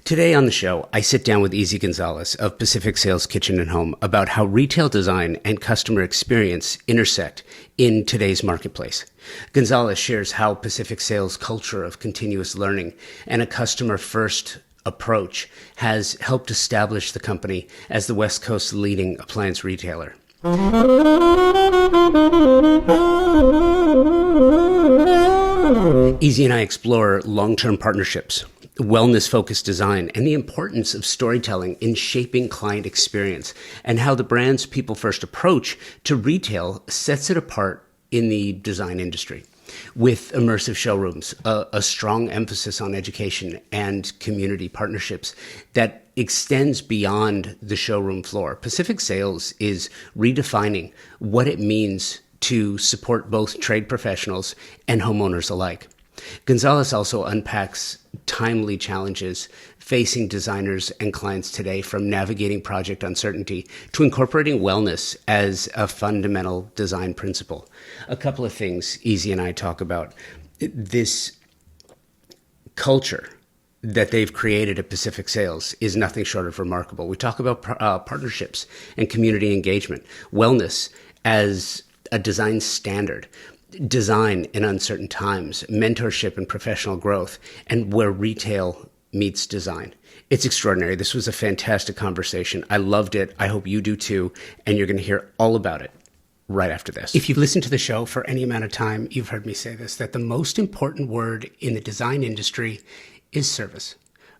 Today on the show, I sit down with Easy Gonzalez of Pacific Sales Kitchen and Home about how retail design and customer experience intersect in today's marketplace. Gonzalez shares how Pacific Sales' culture of continuous learning and a customer-first approach has helped establish the company as the West Coast's leading appliance retailer. Easy and I explore long-term partnerships, wellness-focused design, and the importance of storytelling in shaping client experience, and how the brand's people-first approach to retail sets it apart in the design industry. With immersive showrooms, a strong emphasis on education and community partnerships that extends beyond the showroom floor, Pacific Sales is redefining what it means to support both trade professionals and homeowners alike. Gonzalez also unpacks timely challenges facing designers and clients today, from navigating project uncertainty to incorporating wellness as a fundamental design principle. A couple of things Easy and I talk about. This culture that they've created at Pacific Sales is nothing short of remarkable. We talk about partnerships and community engagement, wellness as a design standard, design in uncertain times, mentorship and professional growth, and where retail meets design. It's extraordinary. This was a fantastic conversation. I loved it. I hope you do too. And you're going to hear all about it right after this. If you've listened to the show for any amount of time, you've heard me say this, that the most important word in the design industry is service.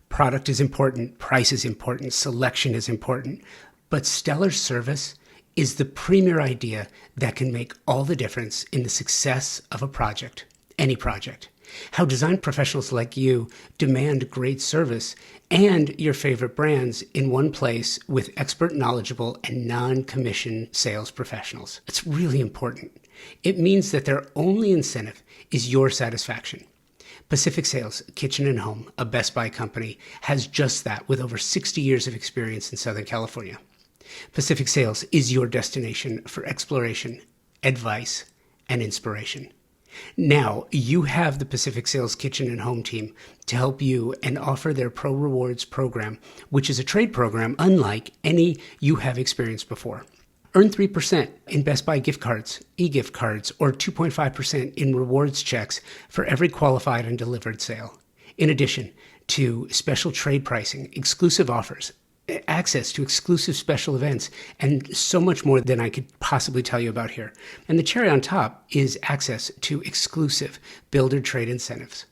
Product is important. Price is important. Selection is important. But stellar service is the premier idea that can make all the difference in the success of a project, any project. How design professionals like you demand great service and your favorite brands in one place with expert, knowledgeable, and non-commission sales professionals. It's really important. It means that their only incentive is your satisfaction. Pacific Sales Kitchen and Home, a Best Buy company, has just that with over 60 years of experience in Southern California. Pacific Sales is your destination for exploration, advice, and inspiration. Now, you have the Pacific Sales Kitchen and Home team to help you and offer their Pro Rewards program, which is a trade program unlike any you have experienced before. Earn 3% in Best Buy gift cards, e-gift cards, or 2.5% in rewards checks for every qualified and delivered sale. In addition to special trade pricing, exclusive offers, access to exclusive special events, and so much more than I could possibly tell you about here. And the cherry on top is access to exclusive builder trade incentives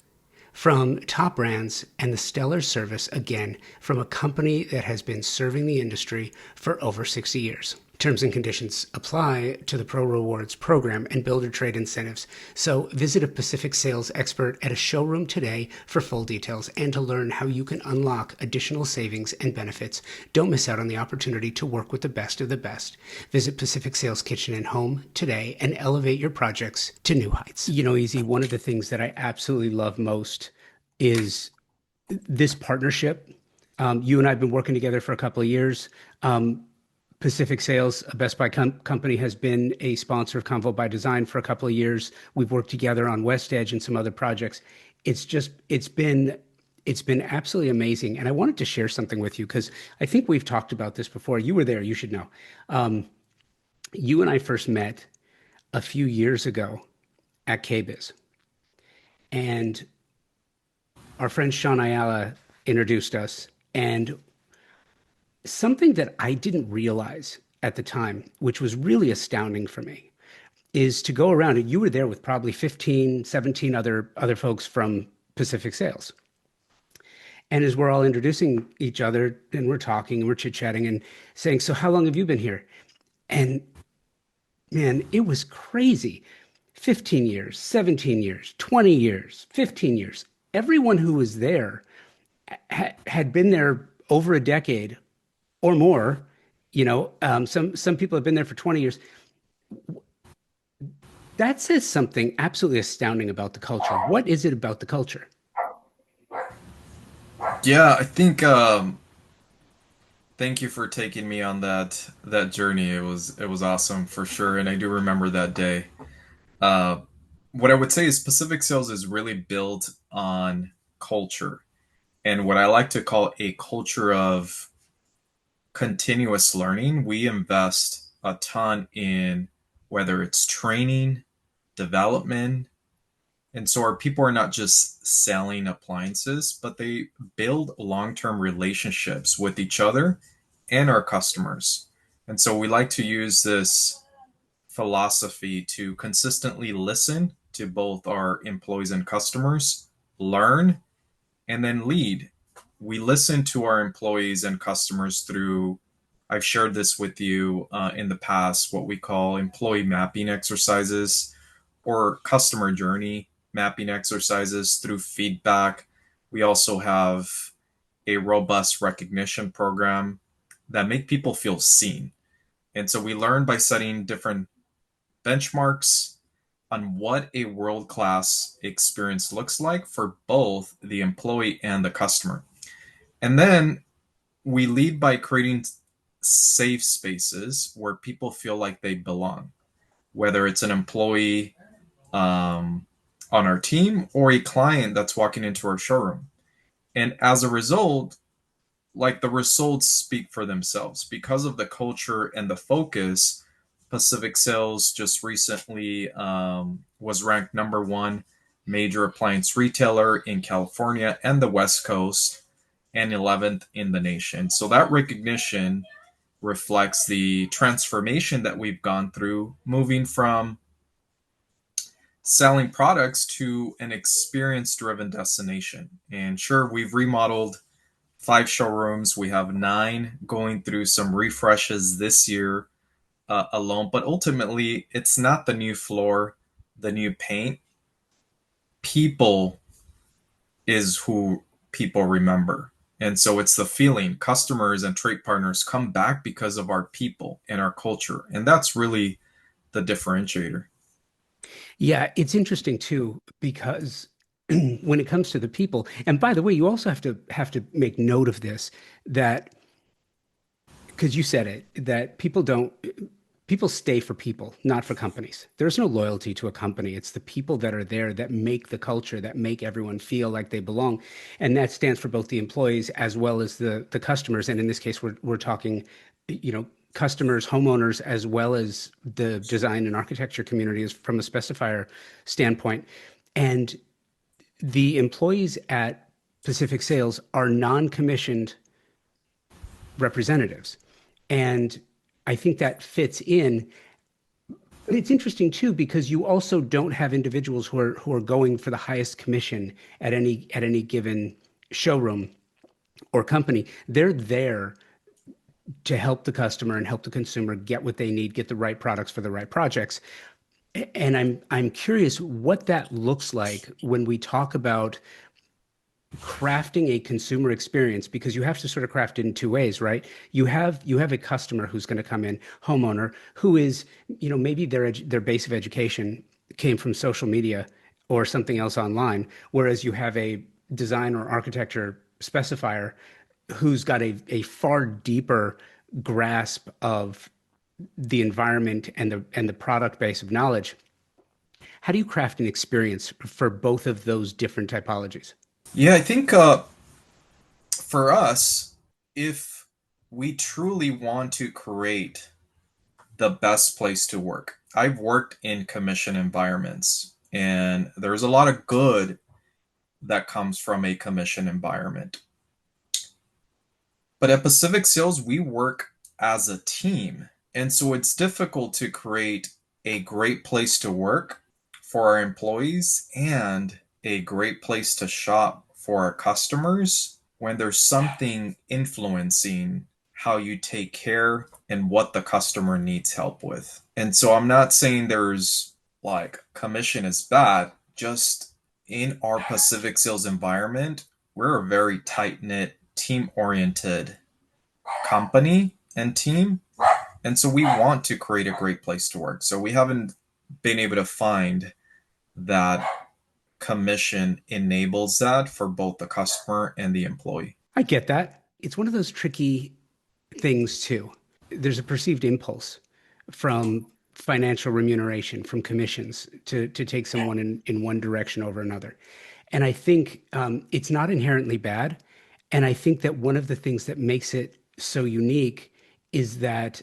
from top brands and the stellar service, again, from a company that has been serving the industry for over 60 years. Terms and conditions apply to the Pro Rewards program and builder trade incentives. So visit a Pacific Sales expert at a showroom today for full details and to learn how you can unlock additional savings and benefits. Don't miss out on the opportunity to work with the best of the best. Visit Pacific Sales Kitchen and Home today and elevate your projects to new heights. You know, Easy, one of the things that I absolutely love most is this partnership. You and I have been working together for a couple of years. Pacific Sales, a Best Buy company, has been a sponsor of Convo by Design for a couple of years. We've worked together on West Edge and some other projects. It's been absolutely amazing. And I wanted to share something with you because I think we've talked about this before. You were there, you should know. You and I first met a few years ago at KBIS. And our friend Sean Ayala introduced us, and something that I didn't realize at the time, which was really astounding for me, is to go around, and you were there with probably 15, 17 other folks from Pacific Sales. And as we're all introducing each other and we're talking and we're chit-chatting and saying, so how long have you been here? And man, it was crazy. 15 years, 17 years, 20 years, 15 years. Everyone who was there had been there over a decade or more. You know, some people have been there for 20 years. That says something absolutely astounding about the culture. What is it about the culture? Yeah, I think thank you for taking me on that journey. It was awesome for sure, and I do remember that day. Uh, what I would say is Pacific Sales is really built on culture. and what I like to call a culture of continuous learning. We invest a ton in whether it's training, development. And so our people are not just selling appliances, but they build long term relationships with each other and our customers. And so we like to use this philosophy to consistently listen to both our employees and customers, learn, and then lead. We listen to our employees and customers through, I've shared this with you in the past, what we call employee mapping exercises or customer journey mapping exercises through feedback. We also have a robust recognition program that make people feel seen. And so we learn by setting different benchmarks on what a world class experience looks like for both the employee and the customer. And then we lead by creating safe spaces where people feel like they belong, whether it's an employee on our team or a client that's walking into our showroom. And as a result, like the results speak for themselves because of the culture and the focus. Pacific Sales just recently was ranked number one major appliance retailer in California and the West Coast, and 11th in the nation. So that recognition reflects the transformation that we've gone through, moving from selling products to an experience driven destination. And sure, we've remodeled 5 showrooms. We have 9 going through some refreshes this year alone. But ultimately, it's not the new floor, the new paint. People is who people remember. And so it's the feeling. Customers and trade partners come back because of our people and our culture. And that's really the differentiator. Yeah, it's interesting too, because when it comes to the people, and by the way, you also have to make note of this, that because you said it, that people stay for people, not for companies. There's no loyalty to a company. It's the people that are there that make the culture, that make everyone feel like they belong. And that stands for both the employees as well as the customers. And in this case, we're talking, customers, homeowners, as well as the design and architecture communities from a specifier standpoint. And the employees at Pacific Sales are non-commissioned representatives. And I think that fits in. But it's interesting too, because you also don't have individuals who are going for the highest commission at any given showroom or company. They're there to help the customer and help the consumer get what they need, get the right products for the right projects. And I'm curious what that looks like when we talk about crafting a consumer experience, because you have to sort of craft it in two ways, right? You have a customer who's going to come in, homeowner, who is, maybe their base of education came from social media or something else online, whereas you have a design or architecture specifier who's got a far deeper grasp of the environment and the product base of knowledge. How do you craft an experience for both of those different typologies? Yeah, I think for us, if we truly want to create the best place to work, I've worked in commission environments, and there's a lot of good that comes from a commission environment. But at Pacific Sales, we work as a team. And so it's difficult to create a great place to work for our employees and a great place to shop for our customers when there's something influencing how you take care and what the customer needs help with. And so I'm not saying there's like commission is bad, just in our Pacific Sales environment, we're a very tight knit, team oriented company and team. And so we want to create a great place to work. So we haven't been able to find that commission enables that for both the customer and the employee. I get that. It's one of those tricky things too. There's a perceived impulse from financial remuneration, from commissions to take someone in one direction over another. And I think it's not inherently bad. And I think that one of the things that makes it so unique is that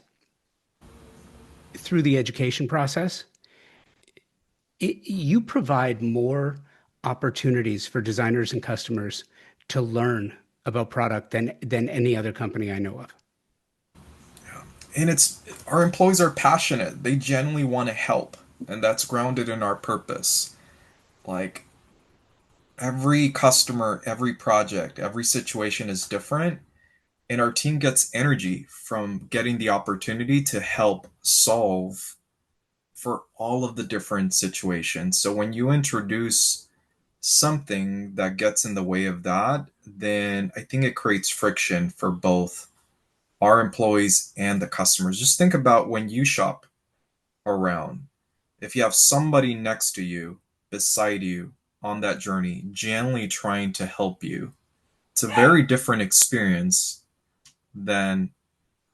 through the education process, you provide more opportunities for designers and customers to learn about product than any other company I know of. And it's our employees are passionate. They genuinely want to help, and that's grounded in our purpose. Like every customer, every project, every situation is different, and our team gets energy from getting the opportunity to help solve for all of the different situations. So when you introduce something that gets in the way of that, then I think it creates friction for both our employees and the customers. Just think about when you shop around. If you have somebody next to you, beside you on that journey, gently trying to help you, it's a very different experience than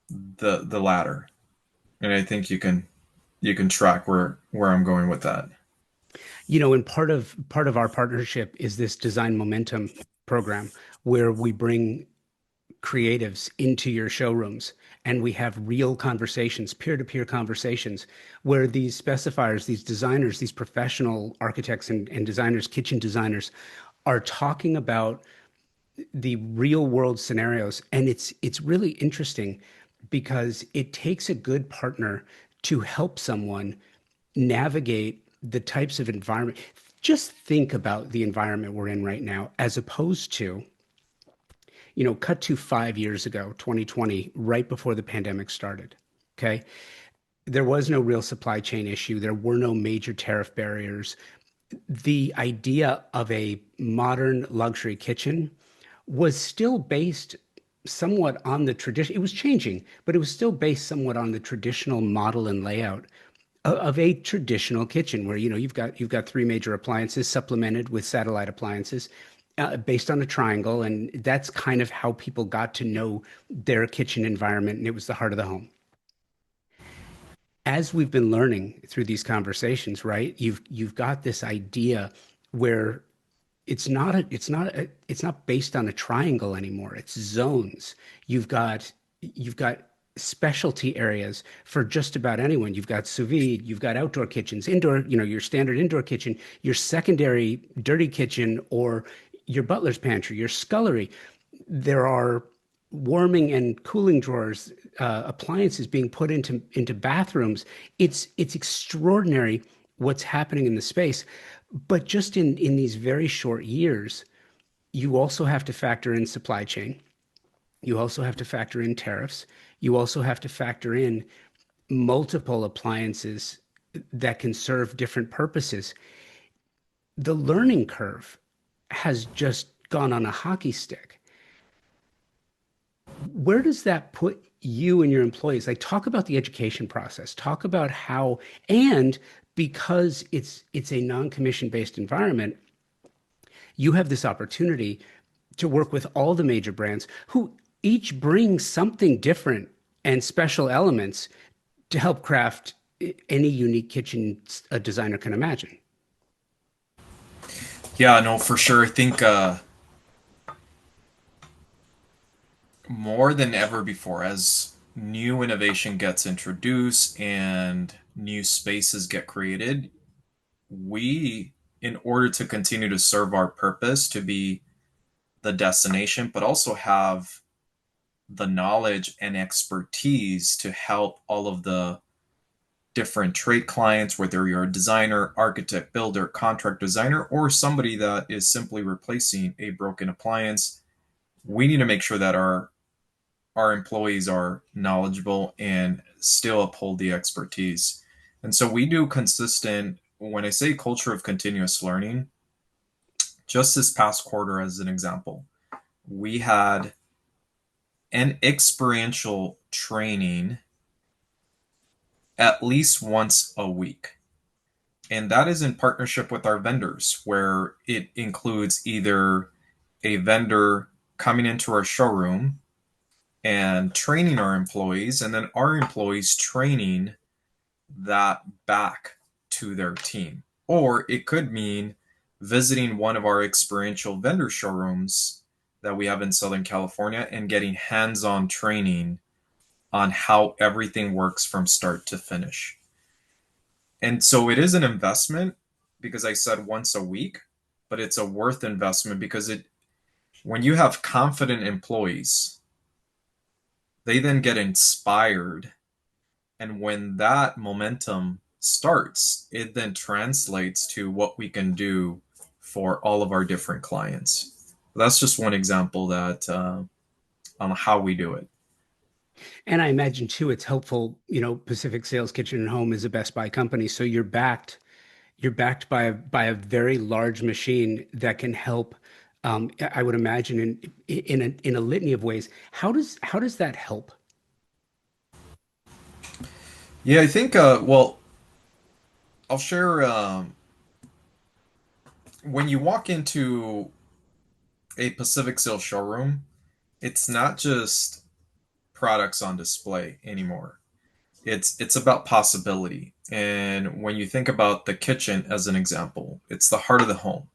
the latter. And I think you can track where I'm going with that. And part of our partnership is this design momentum program where we bring creatives into your showrooms and we have real conversations, peer-to-peer conversations, where these specifiers, these designers, these professional architects and designers, kitchen designers, are talking about the real world scenarios. And it's really interesting because it takes a good partner to help someone navigate the types of environment. Just think about the environment we're in right now, as opposed to, cut to 5 years ago, 2020, right before the pandemic started. Okay. There was no real supply chain issue. There were no major tariff barriers. The idea of a modern luxury kitchen was still based somewhat on the tradition. It was changing, but it was still based somewhat on the traditional model and layout of a traditional kitchen, where you've got three major appliances supplemented with satellite appliances, based on a triangle, and that's kind of how people got to know their kitchen environment, and it was the heart of the home. As we've been learning through these conversations, right? You've got this idea where it's not based on a triangle anymore. It's zones. You've got specialty areas for just about anyone. You've got sous vide, you've got outdoor kitchens, indoor, your standard indoor kitchen, your secondary dirty kitchen, or your butler's pantry, your scullery. There are warming and cooling drawers, appliances being put into bathrooms. It's extraordinary what's happening in the space. But just in these very short years, you also have to factor in supply chain. You also have to factor in tariffs. You also have to factor in multiple appliances that can serve different purposes. The learning curve has just gone on a hockey stick. Where does that put you and your employees? Like, talk about the education process. Talk about how, and because it's a non-commission based environment, you have this opportunity to work with all the major brands who each bring something different and special elements to help craft any unique kitchen a designer can imagine. Yeah, no, for sure. I think more than ever before, as new innovation gets introduced and new spaces get created, we, in order to continue to serve our purpose to be the destination, but also have the knowledge and expertise to help all of the different trade clients, whether you're a designer, architect, builder, contract designer, or somebody that is simply replacing a broken appliance. We need to make sure that our employees are knowledgeable and still uphold the expertise. And so we do consistent, when I say culture of continuous learning, just this past quarter, as an example, we had an experiential training at least once a week. And that is in partnership with our vendors, where it includes either a vendor coming into our showroom and training our employees, and then our employees training that back to their team. Or it could mean visiting one of our experiential vendor showrooms that we have in Southern California and getting hands-on training on how everything works from start to finish. And so it is an investment because I said once a week, but it's a worth investment because when you have confident employees, they then get inspired. And when that momentum starts, it then translates to what we can do for all of our different clients. That's just one example that on how we do it. And I imagine too, it's helpful, Pacific Sales Kitchen and Home is a Best Buy company. So you're backed by a very large machine that can help. I would imagine in a litany of ways. How does that help? Yeah, I think. Well, I'll share. When you walk into a Pacific Sales showroom, it's not just products on display anymore. It's about possibility. And when you think about the kitchen as an example, it's the heart of the home.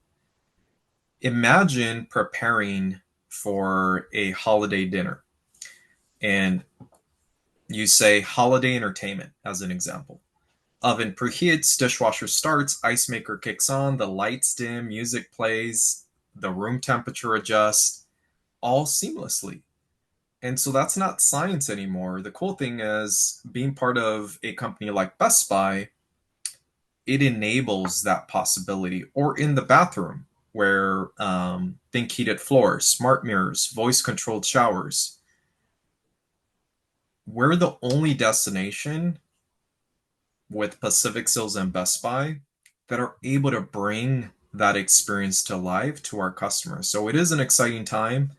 Imagine preparing for a holiday dinner and you say holiday entertainment as an example. Oven preheats, dishwasher starts, ice maker kicks on, the lights dim, music plays, the room temperature adjusts, all seamlessly. And so that's not science anymore. The cool thing is being part of a company like Best Buy, it enables that possibility. Or in the bathroom, where think heated floors, smart mirrors, voice controlled showers. We're the only destination with Pacific Sales and Best Buy that are able to bring that experience to life to our customers. So it is an exciting time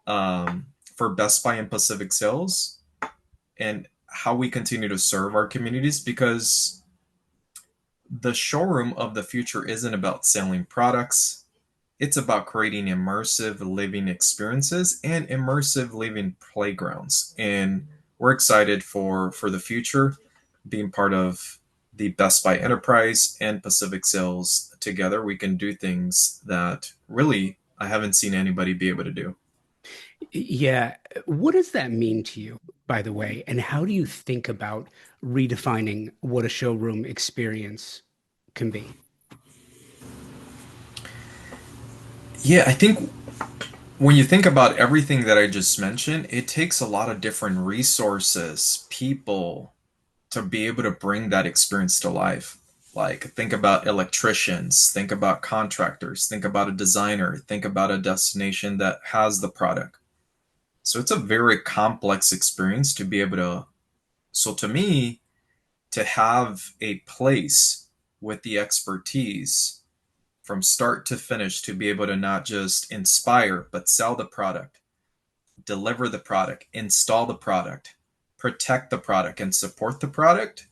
for Best Buy and Pacific Sales and how we continue to serve our communities, because the showroom of the future isn't about selling products. It's about creating immersive living experiences and immersive living playgrounds. And we're excited for the future, being part of the Best Buy Enterprise and Pacific Sales together. We can do things that really I haven't seen anybody be able to do. Yeah. What does that mean to you, by the way? And how do you think about redefining what a showroom experience can be? Yeah, I think when you think about everything that I just mentioned, it takes a lot of different resources, people to be able to bring that experience to life. Like, think about electricians, think about contractors, think about a designer, think about a destination that has the product. So it's a very complex experience to be able to. So to me, to have a place with the expertise from start to finish to be able to not just inspire, but sell the product, deliver the product, install the product, protect the product, and support the product,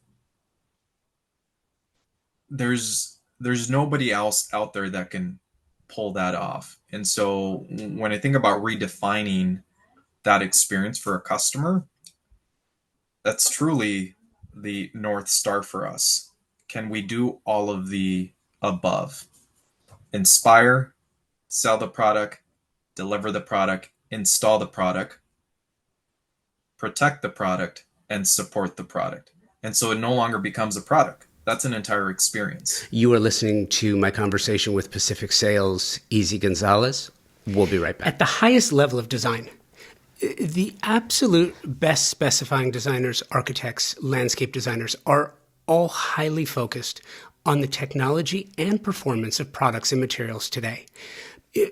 there's nobody else out there that can pull that off. And so when I think about redefining that experience for a customer, that's truly the North Star for us. Can we do all of the above? Inspire, sell the product, deliver the product, install the product, protect the product, and support the product. And so it no longer becomes a product. That's an entire experience. You are listening to my conversation with Pacific Sales, Easy Gonzalez. We'll be right back. At the highest level of design, the absolute best specifying designers, architects, landscape designers are all highly focused on the technology and performance of products and materials today.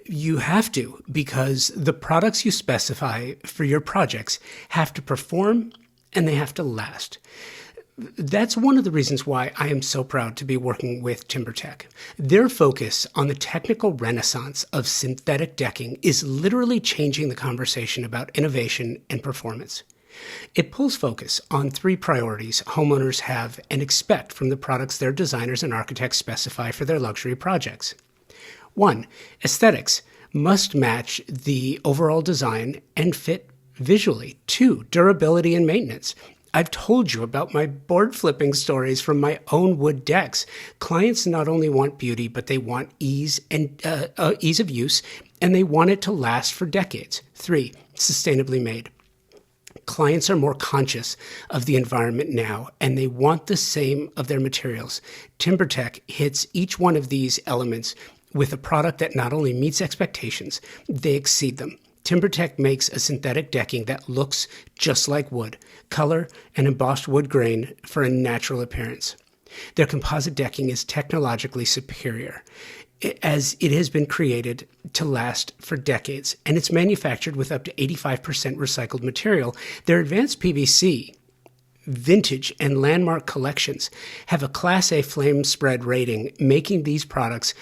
You have to, because the products you specify for your projects have to perform and they have to last. That's one of the reasons why I am so proud to be working with TimberTech. Their focus on the technical renaissance of synthetic decking is literally changing the conversation about innovation and performance. It pulls focus on three priorities homeowners have and expect from the products their designers and architects specify for their luxury projects. 1. Aesthetics must match the overall design and fit visually. 2. Durability and maintenance. I've told you about my board flipping stories from my own wood decks. Clients not only want beauty, but they want ease of use and they want it to last for decades. 3, sustainably made. Clients are more conscious of the environment now, and they want the same of their materials. TimberTech hits each one of these elements with a product that not only meets expectations, they exceed them. TimberTech makes a synthetic decking that looks just like wood, color and embossed wood grain for a natural appearance. Their composite decking is technologically superior, as it has been created to last for decades, and it's manufactured with up to 85% recycled material. Their advanced PVC, vintage, and landmark collections have a Class A flame spread rating, making these products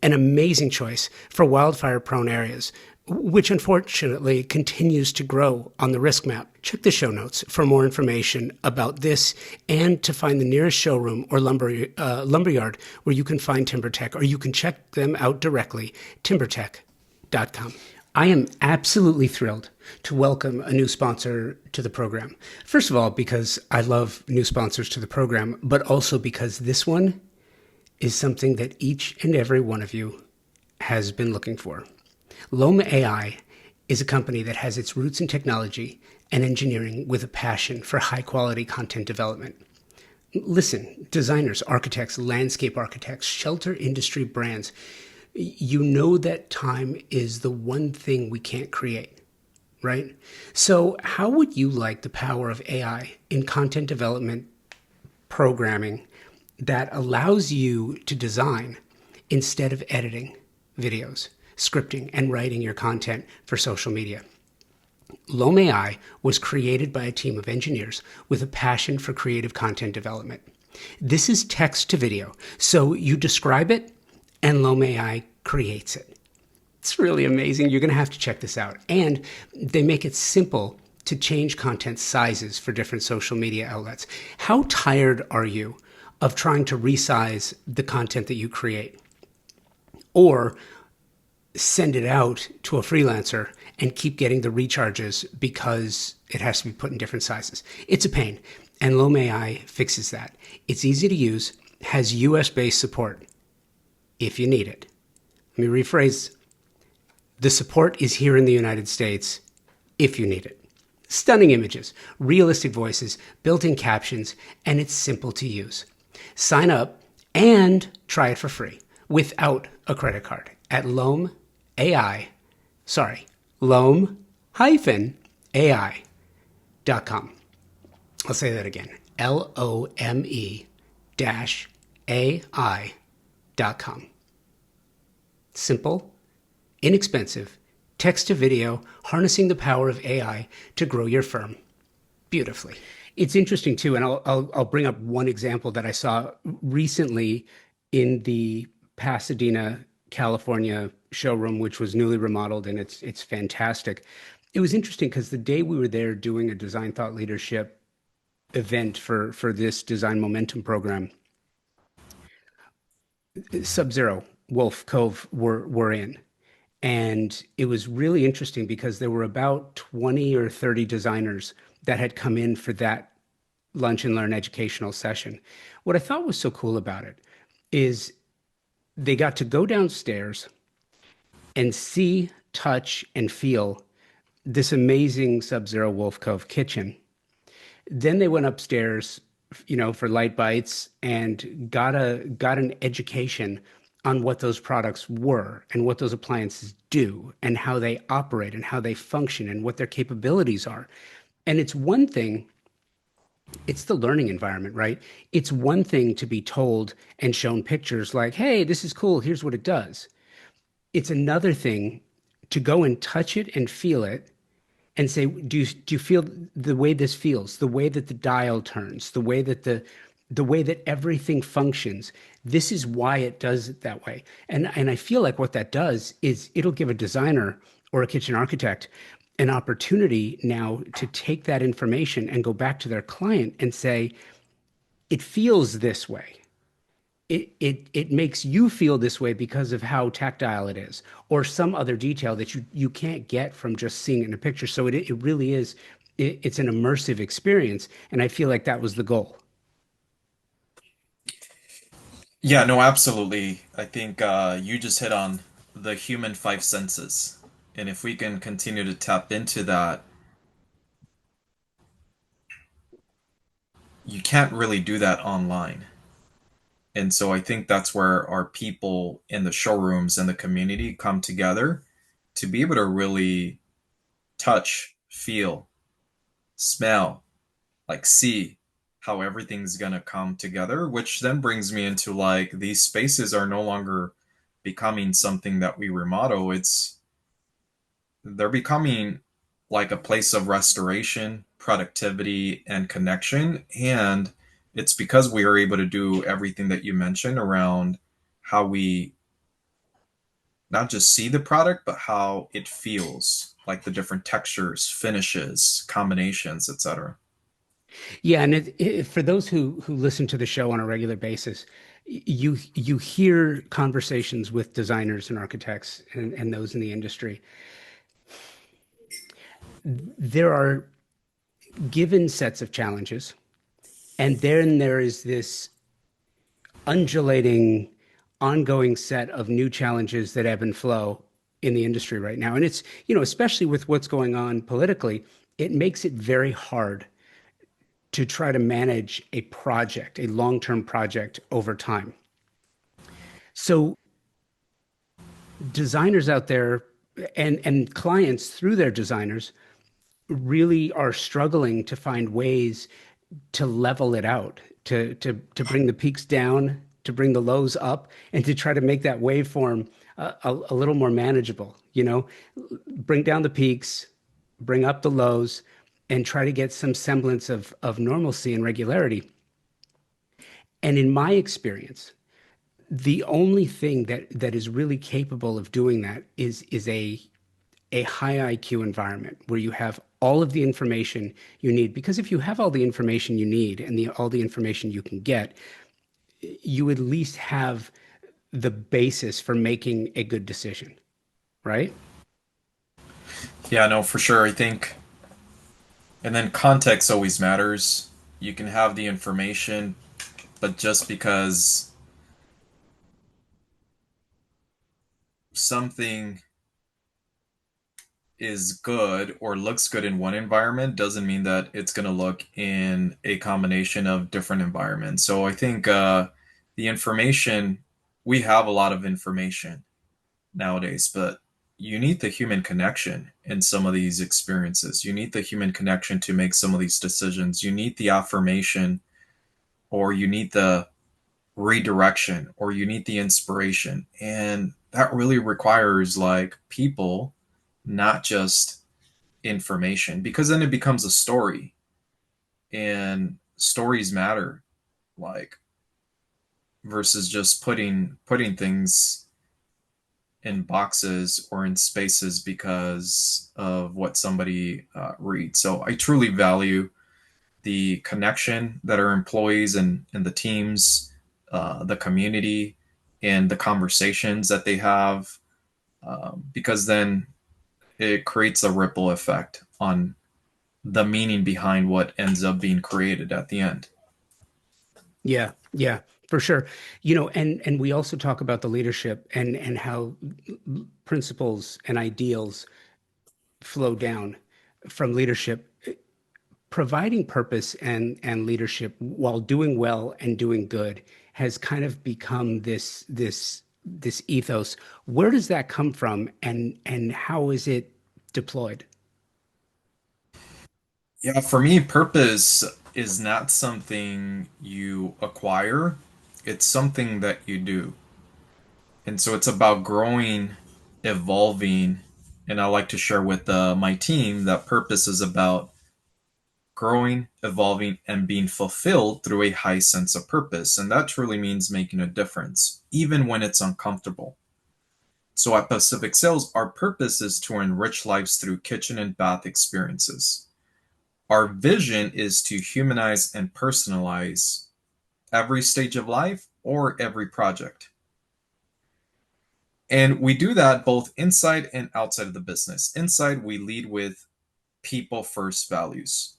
an amazing choice for wildfire-prone areas, which unfortunately continues to grow on the risk map. Check the show notes for more information about this and to find the nearest showroom or lumberyard where you can find TimberTech, or you can check them out directly, timbertech.com. I am absolutely thrilled to welcome a new sponsor to the program. First of all, because I love new sponsors to the program, but also because this one is something that each and every one of you has been looking for. Loam AI is a company that has its roots in technology and engineering with a passion for high-quality content development. Listen, designers, architects, landscape architects, shelter industry brands, you know that time is the one thing we can't create, right? So how would you like the power of AI in content development programming that allows you to design instead of editing videos, scripting, and writing your content for social media? Loam AI was created by a team of engineers with a passion for creative content development. This is text to video, so you describe it and Loam AI creates it. It's really amazing. You're going to have to check this out. And they make it simple to change content sizes for different social media outlets. How tired are you of trying to resize the content that you create, or send it out to a freelancer and keep getting the recharges because it has to be put in different sizes? It's a pain, and Loam AI fixes that. It's easy to use, has US-based support if you need it. Let me rephrase. The support is here in the United States if you need it. Stunning images, realistic voices, built-in captions, and it's simple to use. Sign up and try it for free without a credit card at loam-ai.com. I'll say that again. LOME-AI.com. Simple, inexpensive, text to video, harnessing the power of AI to grow your firm beautifully. It's interesting too, and I'll bring up one example that I saw recently in the Pasadena, California showroom, which was newly remodeled, and it's fantastic. It was interesting because the day we were there doing a design thought leadership event for this design momentum program, Sub-Zero, Wolf Cove were in. And it was really interesting because there were about 20 or 30 designers that had come in for that lunch and learn educational session. What I thought was so cool about it is they got to go downstairs and see, touch, and feel this amazing Sub-Zero Wolf Cove kitchen. Then they went upstairs, for light bites and got an education on what those products were and what those appliances do and how they operate and how they function and what their capabilities are. And it's one thing, it's the learning environment, right? It's one thing to be told and shown pictures like, hey, this is cool, here's what it does. It's another thing to go and touch it and feel it and say, do you feel the way this feels, the way that the dial turns, the way that everything functions? This is why it does it that way. And I feel like what that does is it'll give a designer or a kitchen architect an opportunity now to take that information and go back to their client and say, it feels this way. It makes you feel this way because of how tactile it is, or some other detail that you can't get from just seeing it in a picture. So it really is, it's an immersive experience. And I feel like that was the goal. Yeah, no, absolutely. I think you just hit on the human five senses. And if we can continue to tap into that, you can't really do that online. And so I think that's where our people in the showrooms and the community come together to be able to really touch, feel, smell, like see how everything's going to come together, which then brings me into like these spaces are no longer becoming something that we remodel. They're becoming like a place of restoration, productivity, and connection. And it's because we are able to do everything that you mentioned around how we not just see the product, but how it feels, like the different textures, finishes, combinations, etc. Yeah, and for those who listen to the show on a regular basis, you hear conversations with designers and architects and those in the industry. There are given sets of challenges, and then there is this undulating, ongoing set of new challenges that ebb and flow in the industry right now. And it's, especially with what's going on politically, it makes it very hard to try to manage a project, a long-term project over time. So designers out there and clients through their designers really are struggling to find ways to level it out, to bring the peaks down, to bring the lows up, and to try to make that waveform a little more manageable. Bring down the peaks, bring up the lows, and try to get some semblance of normalcy and regularity. And in my experience, the only thing that is really capable of doing that is a high IQ environment where you have all of the information you need. Because if you have all the information you need and all the information you can get, you at least have the basis for making a good decision, right? Yeah, no, for sure. I think, and then context always matters. You can have the information, but just because something is good or looks good in one environment doesn't mean that it's going to look in a combination of different environments. So I think the information, we have a lot of information nowadays, but you need the human connection in some of these experiences. You need the human connection to make some of these decisions. You need the affirmation, or you need the redirection, or you need the inspiration. And that really requires like people, not just information, because then it becomes a story, and stories matter, like versus just putting things in boxes or in spaces because of what somebody reads. So I truly value the connection that our employees and the teams, the community, and the conversations that they have, because then it creates a ripple effect on the meaning behind what ends up being created at the end. Yeah, yeah, for sure. And we also talk about the leadership and how principles and ideals flow down from leadership. Providing purpose and leadership while doing well and doing good has kind of become this ethos. Where does that come from, and how is it deployed? Yeah, for me, purpose is not something you acquire, it's something that you do. And so it's about growing, evolving. And I like to share with my team that purpose is about growing, evolving, and being fulfilled through a high sense of purpose. And that truly means making a difference, even when it's uncomfortable. So at Pacific Sales, our purpose is to enrich lives through kitchen and bath experiences. Our vision is to humanize and personalize every stage of life or every project. And we do that both inside and outside of the business. Inside, we lead with people first values.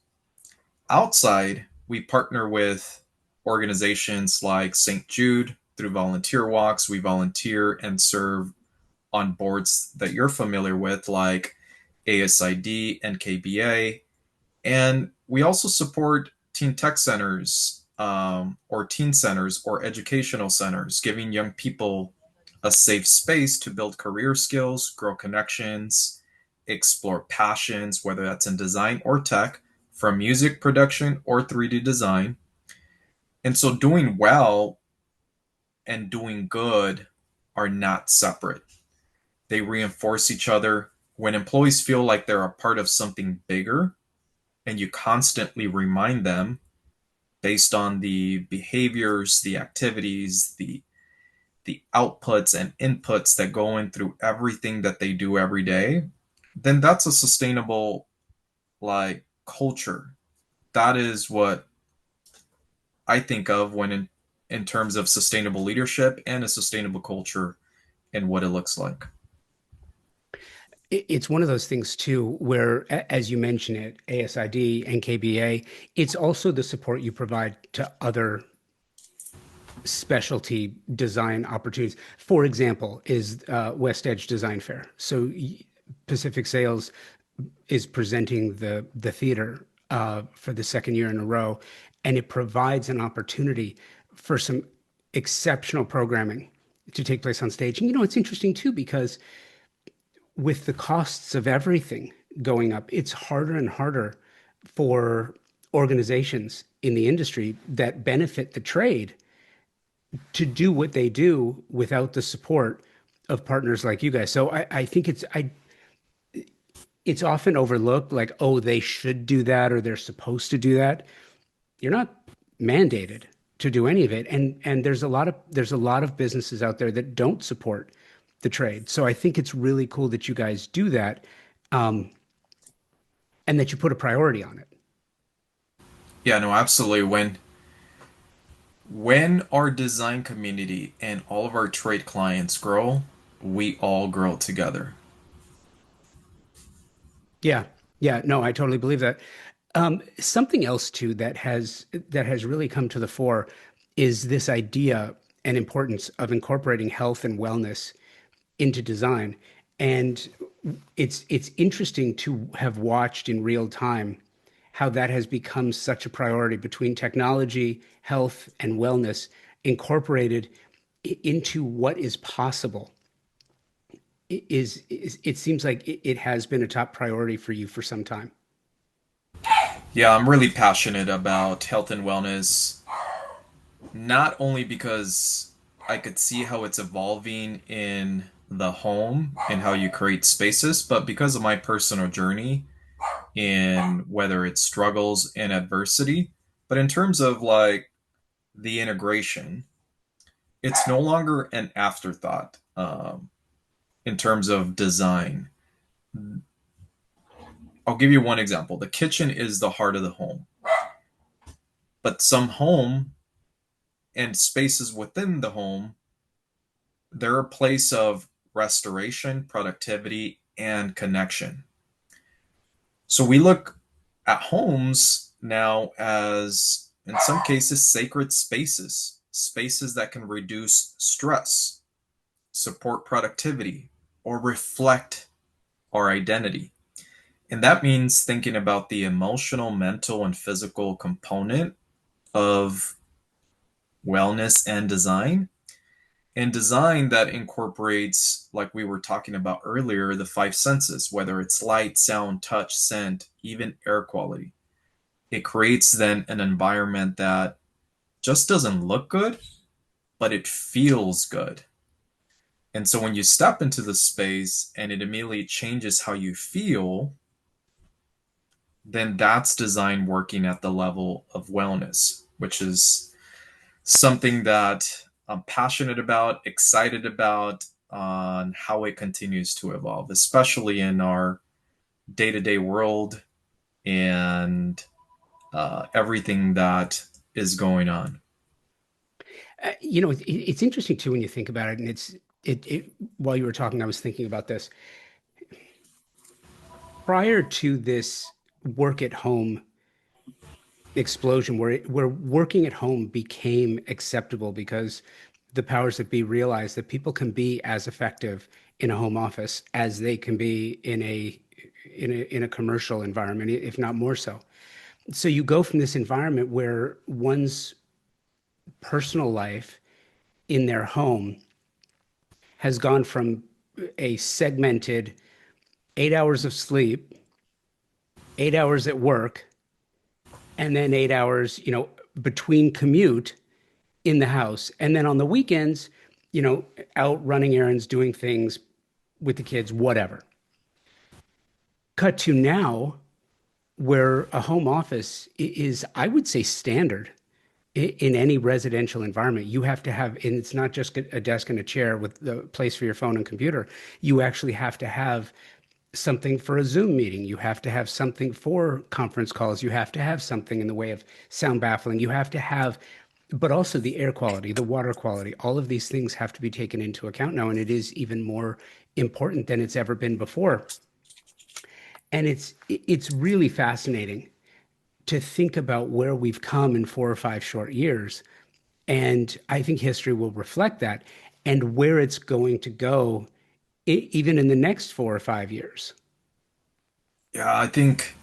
Outside, we partner with organizations like St. Jude through volunteer walks. We volunteer and serve on boards that you're familiar with, like ASID and KBA. And we also support teen tech centers, or teen centers or educational centers, giving young people a safe space to build career skills, grow connections, explore passions, whether that's in design or tech, from music production or 3D design. And so doing well and doing good are not separate. They reinforce each other. When employees feel like they're a part of something bigger, and you constantly remind them based on the behaviors, the activities, the outputs and inputs that go in through everything that they do every day, then that's a sustainable like culture. That is what I think of when in terms of sustainable leadership and a sustainable culture and what it looks like. It's one of those things too, where, as you mentioned it, ASID and KBA, it's also the support you provide to other specialty design opportunities. For example, is West Edge Design Fair. So Pacific Sales is presenting the theater for the second year in a row, and it provides an opportunity for some exceptional programming to take place on stage. And it's interesting too, because with the costs of everything going up, it's harder and harder for organizations in the industry that benefit the trade to do what they do without the support of partners like you guys. So I think it's often overlooked, like, oh, they should do that or they're supposed to do that. You're not mandated to do any of it. And there's a lot of businesses out there that don't support the trade. So I think it's really cool that you guys do that, um, and that you put a priority on it. Yeah, no, absolutely. When our design community and all of our trade clients grow, we all grow together. Yeah. Yeah. No, I totally believe that. Something else too that has really come to the fore is this idea and importance of incorporating health and wellness into design. And it's interesting to have watched in real time how that has become such a priority between technology, health, and wellness incorporated into what is possible. It seems like it has been a top priority for you for some time. Yeah, I'm really passionate about health and wellness, not only because I could see how it's evolving in the home and how you create spaces, but because of my personal journey in whether it's struggles and adversity. But in terms of like the integration, it's no longer an afterthought in terms of design. I'll give you one example. The kitchen is the heart of the home, but some home and spaces within the home, they're a place of restoration, productivity, and connection. So we look at homes now as, in some cases, sacred spaces, spaces that can reduce stress, support productivity, or reflect our identity. And that means thinking about the emotional, mental, and physical component of wellness and design. And design that incorporates, like we were talking about earlier, the five senses, whether it's light, sound, touch, scent, even air quality. It creates then an environment that just doesn't look good, but it feels good. And so when you step into the space and it immediately changes how you feel, then that's design working at the level of wellness, which is something that I'm passionate about, excited about, on how it continues to evolve, especially in our day to day world and everything that is going on. It's interesting too when you think about it, and while you were talking, I was thinking about this. Prior to this work at home explosion, where working at home became acceptable because the powers that be realized that people can be as effective in a home office as they can be in a commercial environment, if not more so. So you go from this environment where one's personal life in their home has gone from a segmented 8 hours of sleep, 8 hours at work, and then 8 hours, between commute in the house. And then on the weekends, out running errands, doing things with the kids, whatever. Cut to now, where a home office is, I would say, standard in any residential environment. You have to have, and it's not just a desk and a chair with the place for your phone and computer. You actually have to have something for a Zoom meeting. You have to have something for conference calls. You have to have something in the way of sound baffling. You have to have, but also the air quality, the water quality. All of these things have to be taken into account now, and it is even more important than it's ever been before. And it's really fascinating to think about where we've come in 4 or 5 short years. And I think history will reflect that and where it's going to go, even in the next 4 or 5 years. Yeah, I think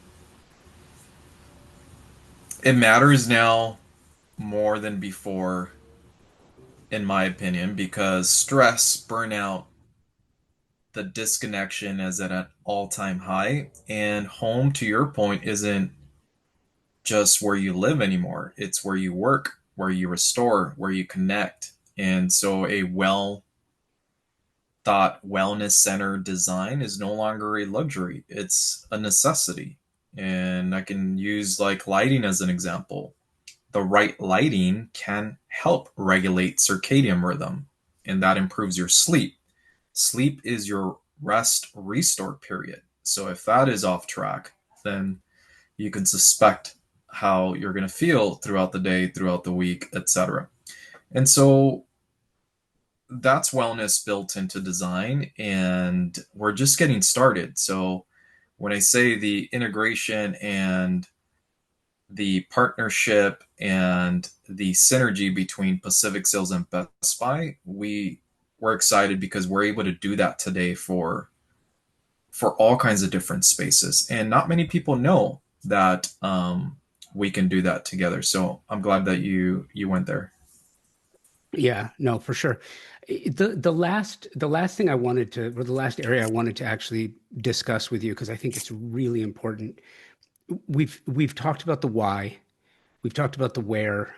it matters now more than before, in my opinion, because stress, burnout, the disconnection is at an all-time high. And home, to your point, isn't just where you live anymore. It's where you work, where you restore, where you connect. And so a well thought wellness center design is no longer a luxury, it's a necessity. And I can use like lighting as an example. The right lighting can help regulate circadian rhythm, and that improves your sleep. Sleep is your rest restore period. So if that is off track, then you can suspect how you're going to feel throughout the day, throughout the week, etc. And so that's wellness built into design, and we're just getting started. So when I say the integration and the partnership and the synergy between Pacific Sales and Best Buy, we're excited because we're able to do that today for all kinds of different spaces, and not many people know that we can do that together. So I'm glad that you went there. Yeah, no, for sure. The last thing I wanted to, or the last area I wanted to actually discuss with you, because I think it's really important. We've talked about the why, we've talked about the where,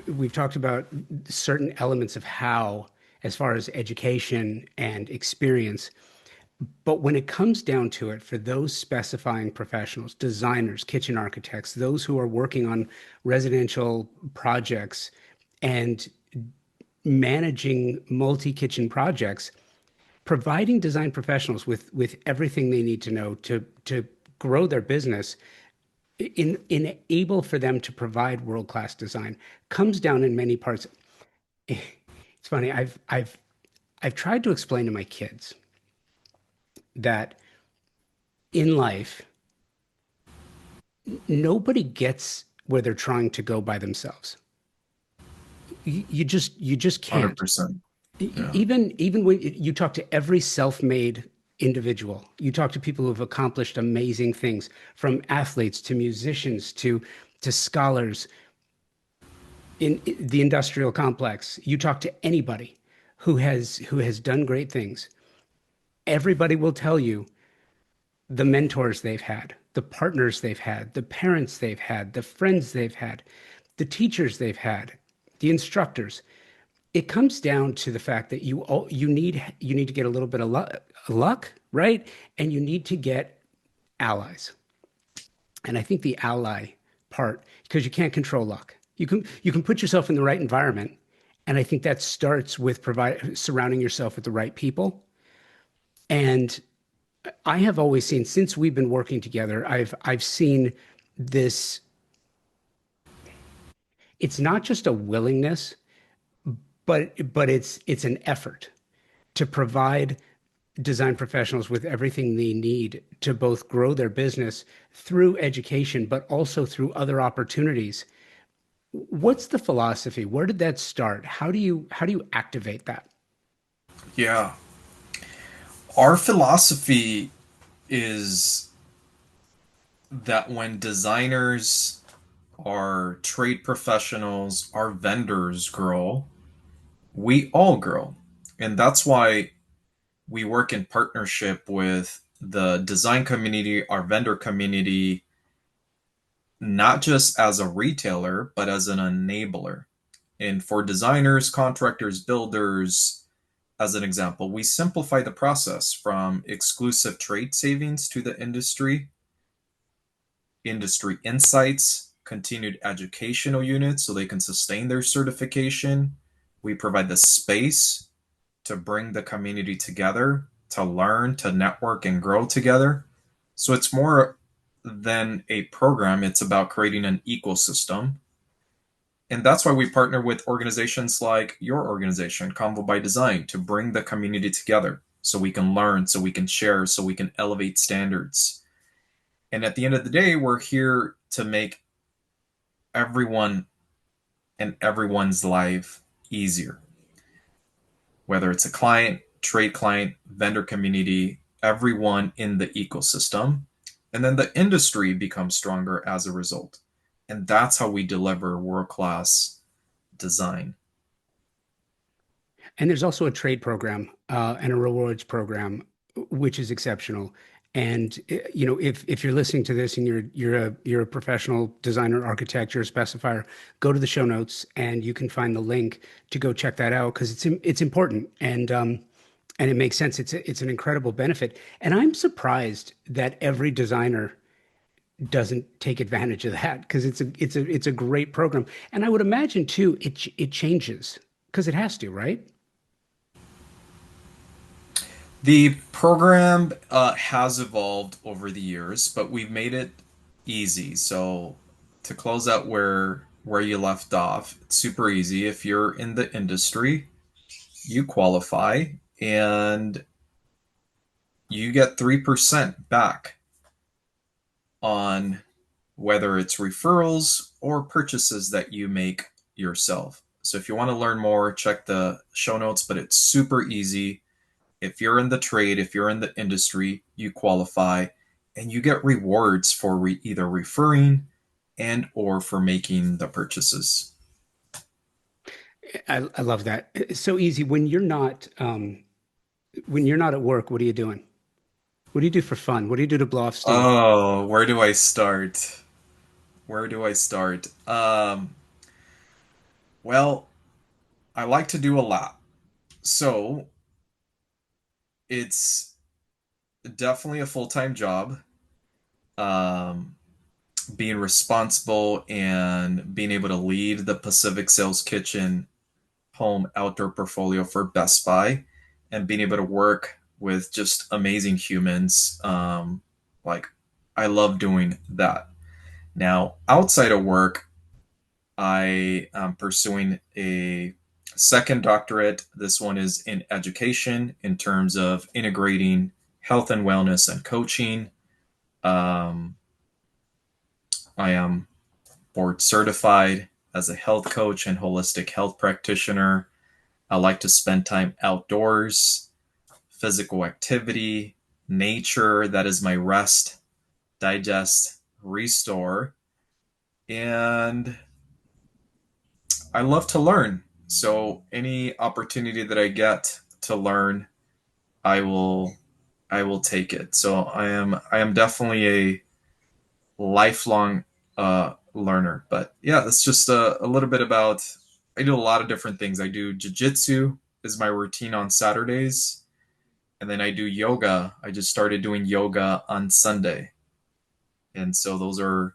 we've talked about certain elements of how, as far as education and experience. But when it comes down to it, for those specifying professionals, designers, kitchen architects, those who are working on residential projects and managing multi-kitchen projects, providing design professionals with everything they need to know to grow their business, enable for them to provide world-class design, comes down in many parts. It's funny. I've tried to explain to my kids that in life, nobody gets where they're trying to go by themselves. You just can't. 100%. Yeah. Even when you talk to every self-made individual, you talk to people who have accomplished amazing things, from athletes to musicians to scholars in the industrial complex. You talk to anybody who has done great things. Everybody will tell you the mentors they've had, the partners they've had, the parents they've had, the friends they've had, the teachers they've had, the instructors. It comes down to the fact that you need to get a little bit of luck, right? And you need to get allies. And I think the ally part, because you can't control luck. You can put yourself in the right environment, and I think that starts with surrounding yourself with the right people. And I have always seen, since we've been working together, I've seen this. It's not just a willingness, but it's an effort to provide design professionals with everything they need to both grow their business through education, but also through other opportunities. What's the philosophy? Where did that start? How do you activate that? Yeah. Our philosophy is that when designers, our trade professionals, our vendors grow, we all grow. And that's why we work in partnership with the design community, our vendor community, not just as a retailer, but as an enabler. And for designers, contractors, builders, as an example, we simplify the process from exclusive trade savings to the industry insights, continued educational units so they can sustain their certification. We provide the space to bring the community together, to learn, to network, and grow together. So it's more than a program, it's about creating an ecosystem. And that's why we partner with organizations like your organization, Convo by Design, to bring the community together so we can learn, so we can share, so we can elevate standards. And at the end of the day, we're here to make everyone and everyone's life easier, whether it's a client, trade client, vendor community, everyone in the ecosystem. And then the industry becomes stronger as a result. And that's how we deliver world class design. And there's also a trade program and a rewards program, which is exceptional. And if you're listening to this and you're a professional designer, architect, you're a specifier, go to the show notes and you can find the link to go check that out because it's important and it makes sense. It's an incredible benefit. And I'm surprised that every designer doesn't take advantage of that because it's a great program. And I would imagine too, it changes because it has to, right? The program has evolved over the years, but we've made it easy. So to close out where you left off, it's super easy. If you're in the industry, you qualify and you get 3% back on whether it's referrals or purchases that you make yourself. So if you want to learn more, check the show notes, but it's super easy. If you're in the trade, if you're in the industry, you qualify and you get rewards for either referring and or for making the purchases. I love that. It's so easy when you're not at work. What are you doing? What do you do for fun? What do you do to blow off steam? Oh, where do I start? Where do I start? Well, I like to do a lot. So it's definitely a full-time job. Um, Being responsible and being able to lead the Pacific Sales Kitchen home outdoor portfolio for Best Buy and being able to work with just amazing humans. Like, I love doing that. Now, outside of work, I am pursuing a second doctorate. This one is in education in terms of integrating health and wellness and coaching. Um, I am board certified as a health coach and holistic health practitioner. I like to spend time outdoors, physical activity, nature. That is my rest, digest, restore. And I love to learn. So any opportunity that I get to learn, I will I will take it. So I am definitely a lifelong learner. But yeah, that's just a little bit about. I do a lot of different things. I do jujitsu is my routine on Saturdays, and then I do yoga. I just started doing yoga on Sunday, and so those are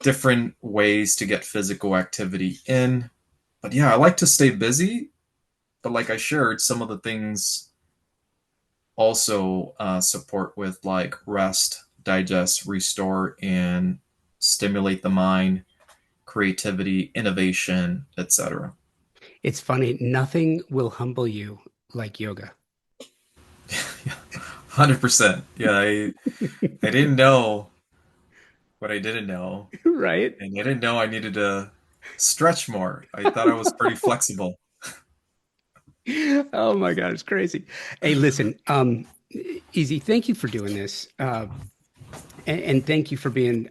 different ways to get physical activity in. But yeah, I like to stay busy. But like I shared, some of the things also support with like rest, digest, restore, and stimulate the mind, creativity, innovation, etc. It's funny. Nothing will humble you like yoga. 100%. Yeah, I didn't know what I didn't know, Right? and I didn't know I needed to stretch more. I thought I was pretty flexible. Oh my God, it's crazy. Hey, listen, Easy. Thank you for doing this. And thank you for being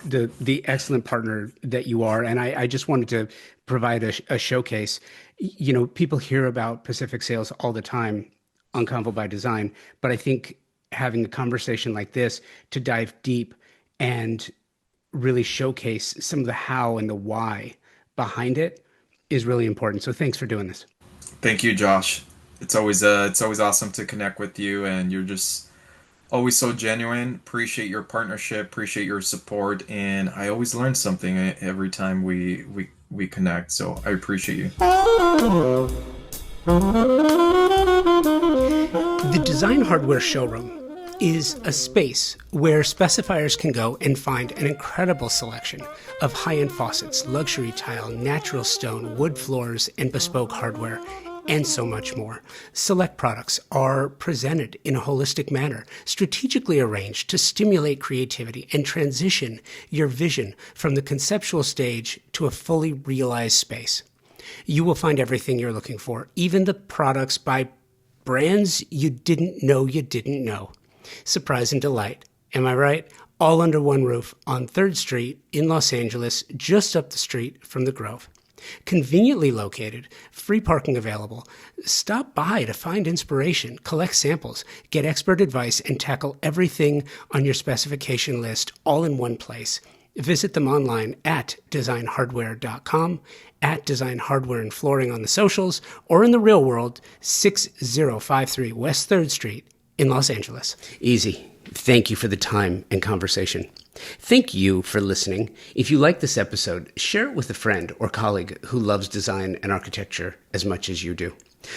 the excellent partner that you are. And I just wanted to provide a showcase. You know, people hear about Pacific Sales all the time on Convo by Design, but I think having a conversation like this to dive deep and really showcase some of the how and the why behind it is really important. So thanks for doing this. Thank you, Josh. It's always awesome to connect with you, and you're just always so genuine. Appreciate your partnership, appreciate your support, and I always learn something every time we connect. So I appreciate you. The Design Hardware Showroom is a space where specifiers can go and find an incredible selection of high-end faucets, luxury tile, natural stone, wood floors, and bespoke hardware, and so much more. Select products are presented in a holistic manner, strategically arranged to stimulate creativity and transition your vision from the conceptual stage to a fully realized space. You will find everything you're looking for, even the products by brands you didn't know you didn't know. Surprise and delight. Am I right? All under one roof on 3rd Street in Los Angeles, just up the street from the Grove. Conveniently located, free parking available. Stop by to find inspiration, collect samples, get expert advice, and tackle everything on your specification list all in one place. Visit them online at designhardware.com, at Design Hardware and Flooring on the socials, or in the real world, 6053 West 3rd Street in Los Angeles. Easy. Thank you for the time and conversation. Thank you for listening. If you like this episode, share it with a friend or colleague who loves design and architecture as much as you do.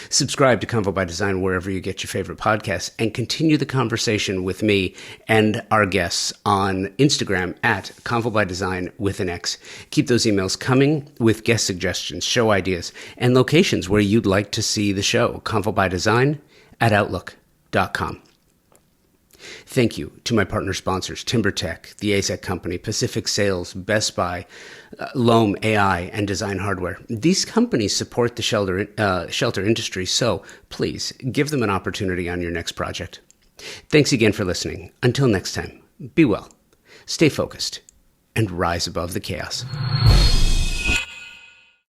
Subscribe to Convo by Design wherever you get your favorite podcasts, and continue the conversation with me and our guests on Instagram at Convo by Design with an X. Keep those emails coming with guest suggestions, show ideas, and locations where you'd like to see the show. Convo by Design at Outlook.com. Thank you to my partner sponsors, TimberTech, the AZEK Company, Pacific Sales, Best Buy, Loam AI, and Design Hardware. These companies support the shelter industry, so please give them an opportunity on your next project. Thanks again for listening. Until next time, be well, stay focused, and rise above the chaos.